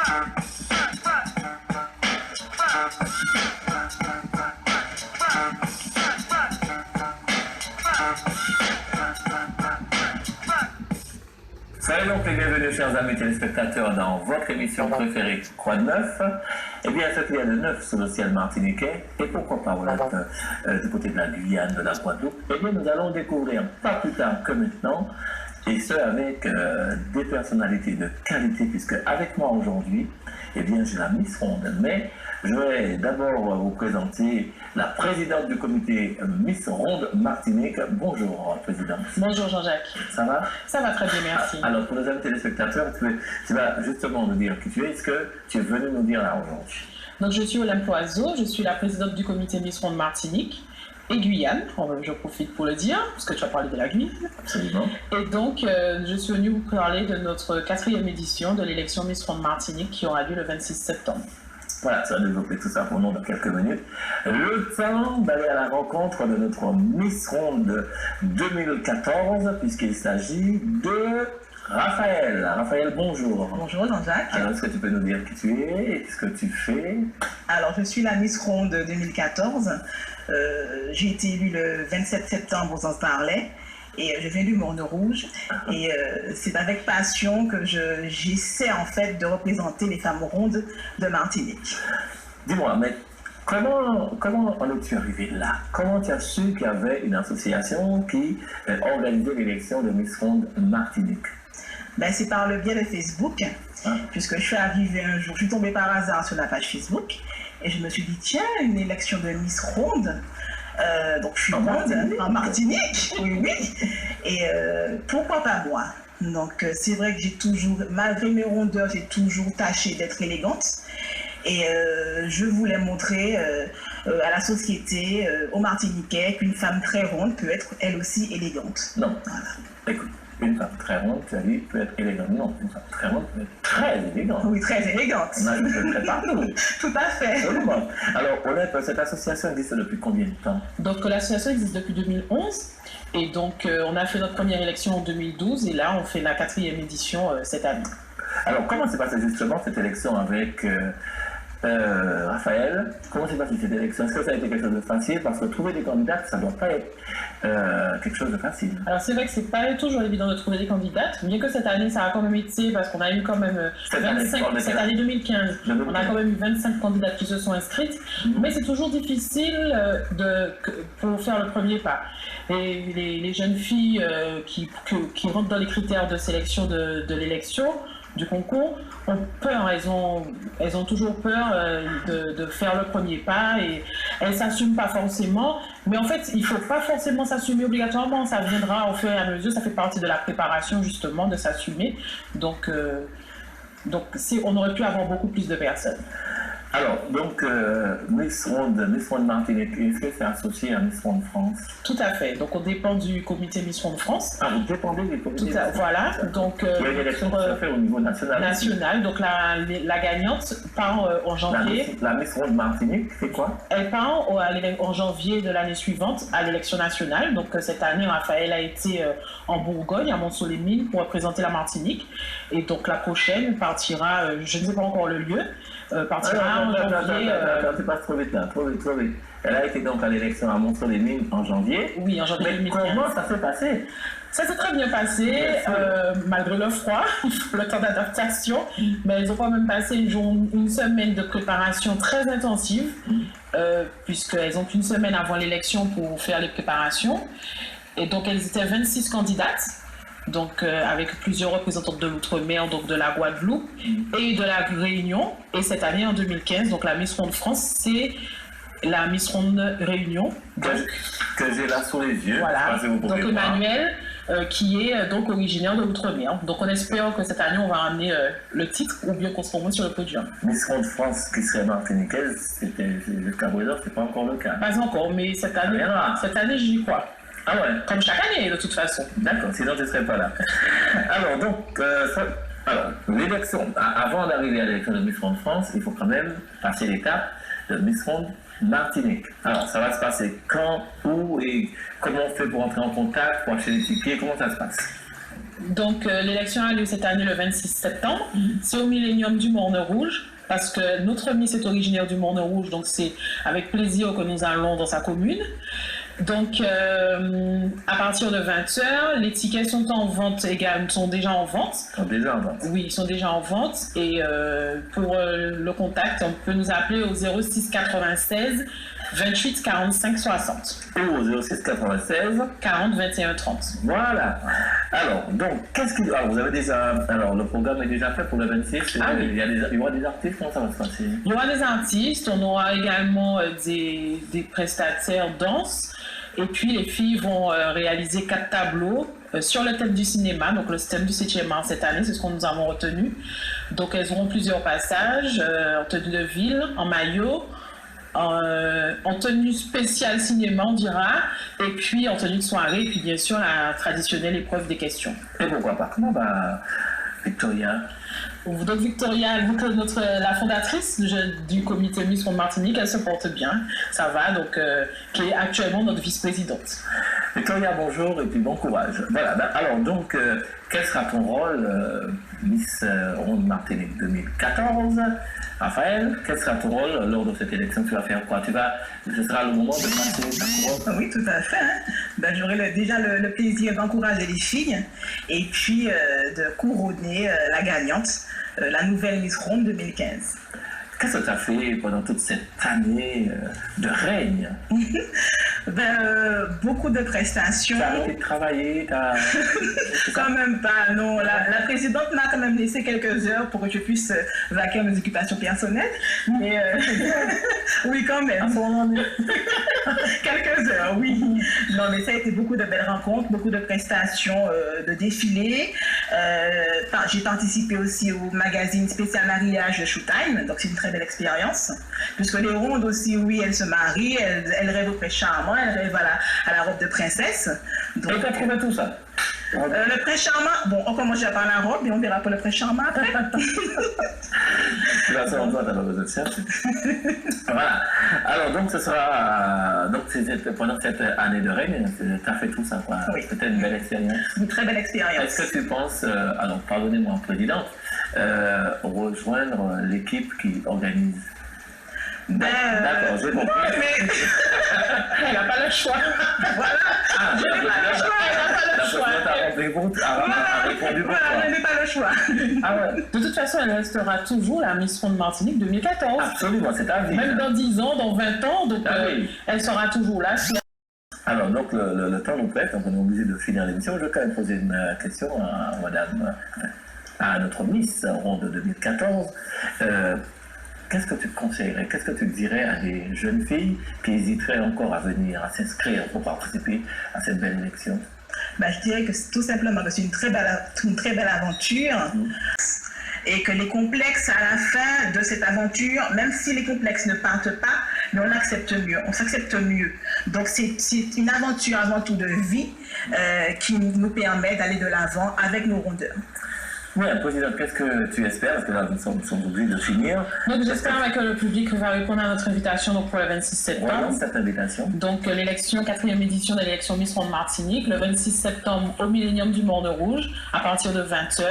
Salut donc les bienvenus chers amis téléspectateurs dans votre émission préférée Quoi de neuf? Eh bien ce qu'il y a de neuf sur le ciel martiniquais et pourquoi pas voilà, du côté de la Guyane, de la Guadeloupe, eh bien nous allons découvrir pas plus tard que maintenant et ce avec des personnalités de qualité puisque avec moi aujourd'hui, eh bien j'ai la Miss Ronde, mais je vais d'abord vous présenter la présidente du comité Miss Ronde Martinique. Bonjour, présidente. Bonjour Jean-Jacques. Ça va? Ça va très bien, merci. Alors, pour nos amis téléspectateurs, tu vas justement nous dire qui tu es. Est-ce que tu es venu nous dire là aujourd'hui? Donc, je suis Olympe Loiseau, je suis la présidente du comité Miss Ronde Martinique et Guyane. Je profite pour le dire, parce que tu as parlé de la Guyane. Absolument. Et donc, je suis venue vous parler de notre 4e édition de l'élection Miss Ronde Martinique qui aura lieu le 26 septembre. Voilà, tu vas développer tout ça pour nous dans quelques minutes. Le temps d'aller à la rencontre de notre Miss Ronde 2014, puisqu'il s'agit de Raphaël. Raphaël, bonjour. Bonjour Jean-Jacques. Alors, est-ce que tu peux nous dire qui tu es et ce que tu fais? Alors, je suis la Miss Ronde 2014. J'ai été élue le 27 septembre aux Anse-Barlet. Et je viens du Morne-Rouge et c'est avec passion que j'essaie en fait de représenter les femmes rondes de Martinique. Dis-moi, mais comment en es-tu arrivé là? Comment tu as su qu'il y avait une association qui organisait l'élection de Miss Ronde Martinique? Ben, c'est par le biais de Facebook, puisque je suis arrivée un jour, je suis tombée par hasard sur la page Facebook et je me suis dit tiens, une élection de Miss Ronde. Donc je suis ronde en Martinique, oui, oui. Et pourquoi pas moi? Donc c'est vrai que j'ai toujours, malgré mes rondeurs, j'ai toujours tâché d'être élégante. Et je voulais montrer à la société, aux Martiniquais, qu'une femme très ronde peut être elle aussi élégante. Non, voilà. Écoute, une femme très ronde, tu as dit, peut être élégante. Non, une femme très ronde peut être très élégante. Oui, très élégante. On a je très partout. Tout à fait. Absolument. Alors, Olympe, cette association existe depuis combien de temps? Donc, l'association existe depuis 2011. Et donc, on a fait notre première élection en 2012. Et là, on fait la 4e édition cette année. Alors, comment s'est passée justement cette élection avec Raphaël? Comment s'est passée cette élection? Est-ce que ça a été quelque chose de facile? Parce que trouver des candidats, ça ne doit pas être quelque chose de facile. Alors c'est vrai que c'est pas toujours évident de trouver des candidates, bien que cette année ça a quand même été, parce qu'on a eu quand même 25, cette année 2015, on a quand même eu 25 candidates qui se sont inscrites, mais c'est toujours difficile pour faire le premier pas. Et les jeunes filles qui rentrent dans les critères de sélection de l'élection, du concours, ont peur, elles ont toujours peur de faire le premier pas et elles ne s'assument pas forcément. Mais en fait, il ne faut pas forcément s'assumer obligatoirement, ça viendra au fur et à mesure, ça fait partie de la préparation justement de s'assumer. Donc on aurait pu avoir beaucoup plus de personnes. Alors, donc, Miss Ronde Martinique, est-ce que c'est associé à Miss Ronde France? Tout à fait. Donc, on dépend du comité Miss Ronde France. Ah, vous dépendez du comité? Voilà. Donc, il y a une élection qui se fait au niveau national. National. Donc, la gagnante part en janvier. La Miss Ronde Martinique, c'est quoi? Elle part en janvier de l'année suivante à l'élection nationale. Donc, cette année, Raphaël a été en Bourgogne, à Mont-Soleil-Mines, pour représenter la Martinique. Et donc, la prochaine partira, je ne sais pas encore le lieu, partira en janvier. Tu passes trop vite là, trop vite. Elle a été donc à l'élection à Mont-Soleil-Mines en janvier. Oui, en janvier 2015. Mais comment ça s'est passé? Ça s'est très bien passé, malgré le froid, le temps d'adaptation, mais elles ont quand même passé une semaine de préparation très intensive, puisqu'elles ont qu'une semaine avant l'élection pour faire les préparations. Et donc elles étaient 26 candidates. Donc avec plusieurs représentantes de l'Outre-mer, donc de la Guadeloupe et de la Réunion. Et cette année, en 2015, donc la Miss Ronde France, c'est la Miss Ronde Réunion. Que j'ai là sous les yeux. Voilà. Donc Emmanuel, qui est donc originaire de l'Outre-mer. Donc on espère que cette année, on va ramener le titre ou bien qu'on se remonte sur le podium. Miss Ronde France, qui serait martiniquaise, jusqu'à présent, c'est pas encore le cas. Pas encore, mais cette année j'y crois. Ah ouais. Comme chaque année, de toute façon. D'accord, sinon je ne serais pas là. Alors, donc, l'élection, avant d'arriver à l'élection de Miss Ronde France, il faut quand même passer l'étape de Miss Ronde Martinique. Alors, ça va se passer quand, où et comment on fait pour entrer en contact, pour acheter des tickets, comment ça se passe? Donc, l'élection a lieu cette année le 26 septembre. C'est au Millénium du Morne Rouge, parce que notre Miss est originaire du Morne Rouge, donc c'est avec plaisir que nous allons dans sa commune. Donc, à partir de 20h, les tickets sont en vente également, sont déjà en vente. Sont déjà en vente. Oui, ils sont déjà en vente. Et pour le contact, on peut nous appeler au 06 96 28 45 60. Ou au 06 96 40 21 30. Voilà. Alors, donc, alors, vous avez déjà... Alors, le programme est déjà fait pour le 26. Ah, oui. Il y aura des artistes, comment ça va se passer? Il y aura des artistes, on aura également des prestataires danse. Et puis, les filles vont réaliser 4 tableaux sur le thème du cinéma, donc le thème du 7e art cette année, c'est ce que nous avons retenu. Donc, elles auront plusieurs passages en tenue de ville, en maillot, en tenue spéciale cinéma, on dira, et puis en tenue de soirée, et puis bien sûr la traditionnelle épreuve des questions. Et pourquoi pas? Comment va Victoria? Donc Victoria, la fondatrice du comité Miss Ronde Martinique, elle se porte bien, ça va, donc qui est actuellement notre vice-présidente. Victoria, bonjour et puis bon courage. Voilà, alors donc, quel sera ton rôle, Miss Ronde Martinique 2014? Raphaël, quel sera ton rôle lors de cette élection? Tu vas faire quoi? Ce sera le moment de passer ta couronne? Oui, tout à fait. Ben, j'aurai déjà le plaisir d'encourager les filles et puis de couronner la gagnante, la nouvelle Miss Ronde 2015. Qu'est-ce que tu as fait pendant toute cette année de règne? Beaucoup de prestations. Tu as arrêté de travailler? Quand même pas, non. La présidente m'a quand même laissé quelques heures pour que je puisse vaquer à mes occupations personnelles. Mais oui, quand même. À ce moment Quelques heures, oui. Non, mais ça a été beaucoup de belles rencontres, beaucoup de prestations, de défilés. J'ai participé aussi au magazine spécial mariage Showtime, donc c'est une très belle expérience. Puisque les rondes aussi, oui, elles se marient, elles rêvent au prince charmant, elles rêvent à la robe de princesse. Donc, et tu as trouvé tout ça? Le prince charmant, bon, on commence par la robe et on verra pour le prince charmant après. Là, ça, on doit avoir besoin de chercher. Voilà. Alors, donc, ce sera. Donc, pendant cette année de règne, tu as fait tout ça, quoi. Oui. C'était une belle expérience. Une très belle expérience. Est-ce que tu penses, alors, pardonnez-moi, présidente, rejoindre l'équipe qui organise? D'accord, j'ai compris. Mais... Elle n'a pas le choix. Voilà. Elle n'a pas le choix. Elle n'a pas le choix. Ah ouais. De toute façon, elle restera toujours la Miss Ronde Martinique 2014. Absolument, c'est à vie. Même dans 10 ans, dans 20 ans, donc elle sera toujours là. Alors, donc, le temps nous prête, donc on est obligé de finir l'émission. Je vais quand même poser une question à madame, à notre Miss Ronde 2014. Qu'est-ce que tu conseillerais, qu'est-ce que tu dirais à des jeunes filles qui hésiteraient encore à venir, à s'inscrire pour participer à cette belle élection? Je dirais que tout simplement que c'est une très belle aventure et que les complexes à la fin de cette aventure, même si les complexes ne partent pas, mais on accepte mieux, on s'accepte mieux. Donc c'est une aventure avant tout de vie qui nous permet d'aller de l'avant avec nos rondeurs. Oui, président, qu'est-ce que tu espères? Parce que là, nous sommes obligés de finir. Donc, j'espère que le public va répondre à notre invitation donc, pour le 26 septembre. Voilà, cette invitation. Donc, l'élection, 4e édition de l'élection Miss Ronde Martinique, le 26 septembre au Millénium du Morne Rouge, à partir de 20h.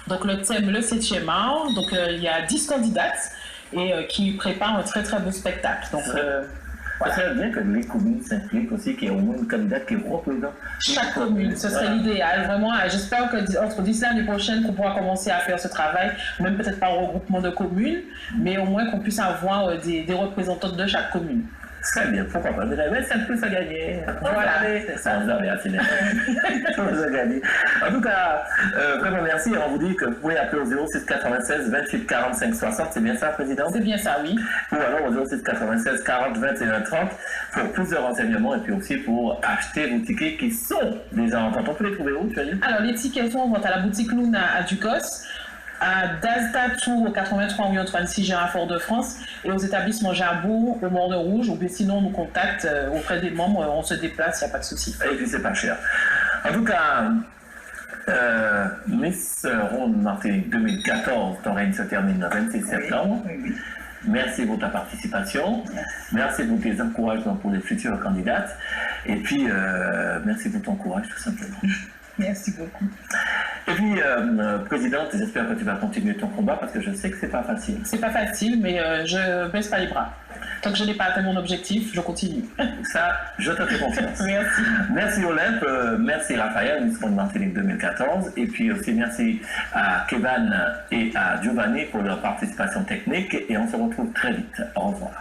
Donc, le thème, le 7e art. Donc, il y a 10 candidates et qui préparent un très, très beau spectacle. Donc, ça serait bien que les communes s'impliquent aussi, qu'il y ait au moins une candidate qui représente chaque commune. Ce serait l'idéal, vraiment. J'espère que d'ici l'année prochaine, qu'on pourra commencer à faire ce travail, même peut-être par regroupement de communes, mais au moins qu'on puisse avoir des représentantes de chaque commune. Très bien, pourquoi pas? Vous avez 5 plus à gagner. Voilà. Ça, vous avez assez vous avez gagné. En tout cas, vraiment merci. On vous dit que vous pouvez appeler au 06 96 28 45 60. C'est bien ça, président? C'est bien ça, oui. Ou alors au 06 96 40 21 30 pour plus de renseignements et puis aussi pour acheter vos tickets qui sont déjà en vente. On peut les trouver où, tu as dit? Alors, les tickets sont en vente à la boutique Luna à Ducos, à Dazda Tour au 83 rue Antoine Siger à Fort-de-France et aux établissements Jabot au Morne Rouge, ou bien sinon on nous contacte auprès des membres, on se déplace, il n'y a pas de souci. Et puis c'est pas cher. En tout cas, Miss Ronde Martinique 2014, ton règne se termine le 26 septembre. Oui. Merci pour ta participation. Merci pour tes encouragements pour les futures candidates. Et puis, merci pour ton courage tout simplement. Merci beaucoup. Et puis, présidente, j'espère que tu vas continuer ton combat parce que je sais que c'est pas facile. C'est pas facile, mais je baisse pas les bras. Tant que je n'ai pas atteint mon objectif, je continue. Ça, je te fais confiance. Merci. Merci Olympe, merci Raphaël, Miss Ronde Martinique 2014. Et puis aussi merci à Kevin et à Giovanni pour leur participation technique. Et on se retrouve très vite. Au revoir.